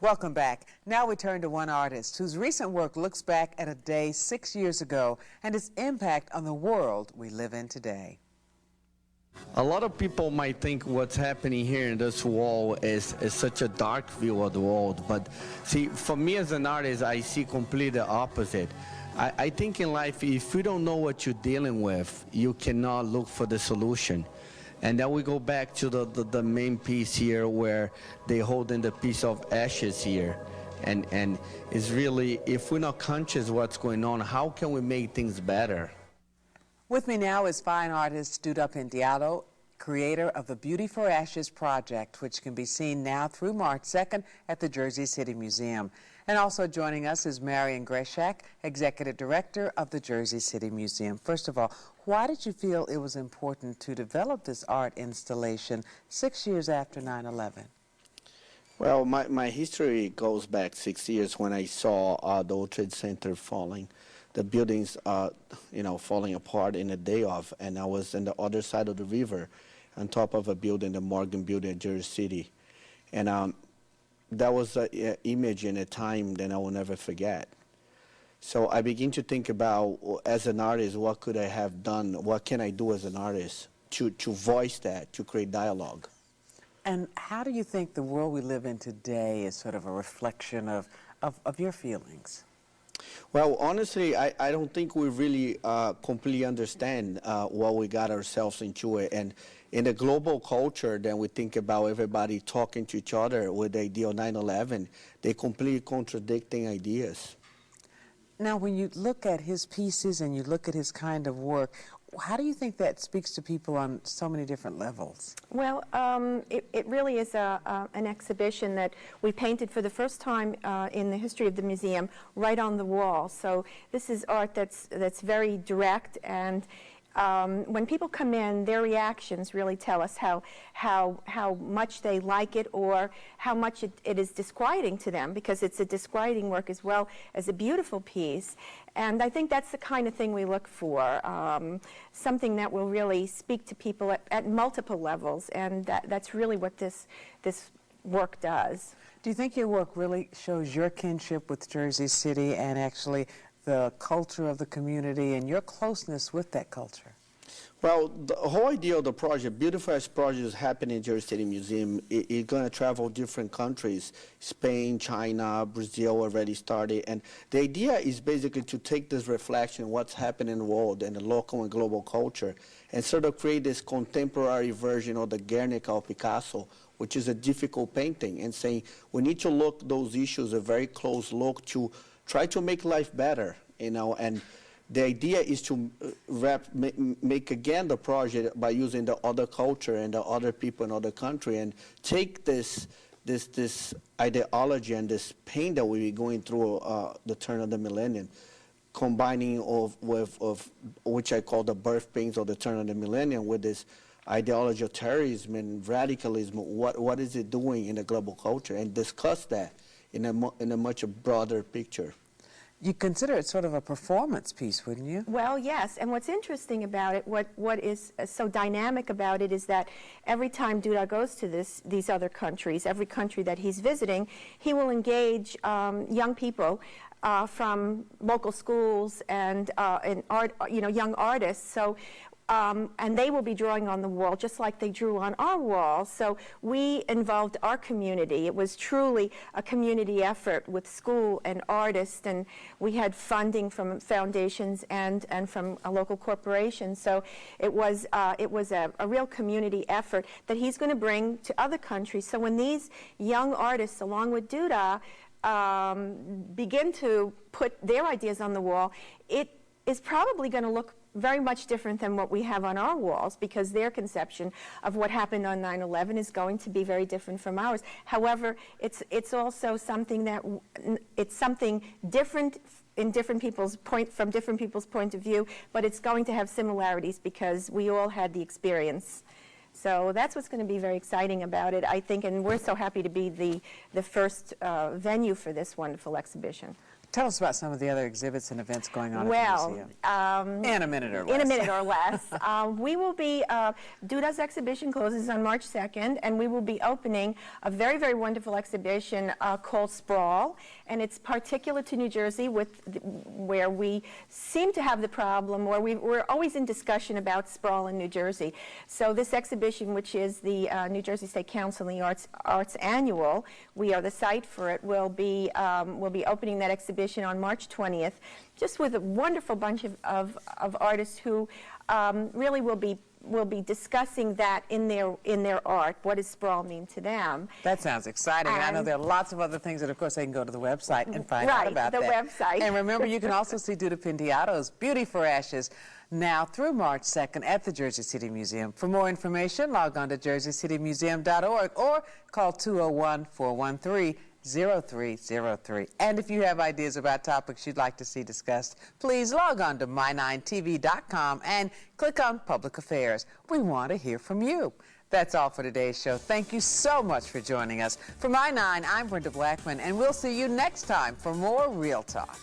Welcome back. Now we turn to one artist whose recent work looks back at a day 6 years ago and its impact on the world we live in today. A lot of people might think what's happening here in this wall is such a dark view of the world, but see, for me as an artist, I see completely the opposite. I think in life, if you don't know what you're dealing with, you cannot look for the solution. And then we go back to the main piece here where they holding the piece of ashes here. And it's really, if we're not conscious what's going on, how can we make things better? With me now is fine artist Duda Penteado, creator of the Beauty for Ashes project, which can be seen now through March 2nd at the Jersey City Museum. And also joining us is Marion Grzesiak, executive director of the Jersey City Museum. First of all, why did you feel it was important to develop this art installation 6 years after 9/11? Well, my history goes back 6 years when I saw the World Trade Center falling. The buildings, falling apart in a day of, and I was on the other side of the river on top of a building, the Morgan building in Jersey City. And that was an image in a time that I will never forget. So I begin to think about, as an artist, what could I have done? What can I do as an artist to voice that, to create dialogue? And how do you think the world we live in today is sort of a reflection of your feelings? Well, honestly, I don't think we really completely understand what we got ourselves into. And in the global culture, then we think about everybody talking to each other with the idea of 9/11. They're completely contradicting ideas. Now, when you look at his pieces and you look at his kind of work, how do you think that speaks to people on so many different levels? Well, it really is an exhibition that we painted for the first time in the history of the museum right on the wall. So this is art that's very direct, and when people come in, their reactions really tell us how much they like it or how much it is disquieting to them, because it's a disquieting work as well as a beautiful piece. And I think that's the kind of thing we look for, something that will really speak to people at multiple levels, and that's really what this work does. Do you think your work really shows your kinship with Jersey City and actually the culture of the community and your closeness with that culture? Well, the whole idea of the project, Beautiful Ashes project, is happening in Jersey City Museum. It's going to travel different countries, Spain, China, Brazil already started. And the idea is basically to take this reflection, what's happening in the world and the local and global culture, and sort of create this contemporary version of the Guernica of Picasso, which is a difficult painting, and saying we need to look those issues a very close look to try to make life better, and the idea is to make again the project by using the other culture and the other people in other country, and take this ideology and this pain that we're going through the turn of the millennium, combining with which I call the birth pains of the turn of the millennium, with this ideology of terrorism and radicalism. What is it doing in the global culture, and discuss that in a much broader picture. You consider it sort of a performance piece, wouldn't you? Well, yes, and what's interesting about it, what is so dynamic about it, is that every time Duda goes to these other countries, every country that he's visiting, he will engage young people from local schools and art, young artists. So. And they will be drawing on the wall just like they drew on our wall. So we involved our community. It was truly a community effort with school and artists, and we had funding from foundations and from a local corporation. So it was a real community effort that he's going to bring to other countries. So when these young artists, along with Duda, begin to put their ideas on the wall, it is probably going to look very much different than what we have on our walls, because their conception of what happened on 9/11 is going to be very different from ours. However, it's also something different in different people's from different people's point of view, but it's going to have similarities because we all had the experience. So that's what's going to be very exciting about it, I think, and we're so happy to be the first venue for this wonderful exhibition. Tell us about some of the other exhibits and events going on at the museum. In a minute or less. In a minute or less. We will be, Duda's exhibition closes on March 2nd, and we will be opening a very, very wonderful exhibition called Sprawl, and it's particular to New Jersey, where we seem to have the problem, or we're always in discussion about sprawl in New Jersey. So this exhibition, which is the New Jersey State Council on the Arts Annual, we are the site for it, we'll be opening that exhibition on March 20th, just with a wonderful bunch of artists who really will be discussing that in their art. What does sprawl mean to them? That sounds exciting. And I know there are lots of other things that, of course, they can go to the website and find out about that. Right, the website. And remember, you can also see Duda Penteado's Beauty for Ashes now through March 2nd at the Jersey City Museum. For more information, log on to jerseycitymuseum.org or call 201-413-0303. And if you have ideas about topics you'd like to see discussed, please log on to my9tv.com and click on Public Affairs. We want to hear from you. That's all for today's show. Thank you so much for joining us. For My9, I'm Brenda Blackman, and we'll see you next time for more Real Talk.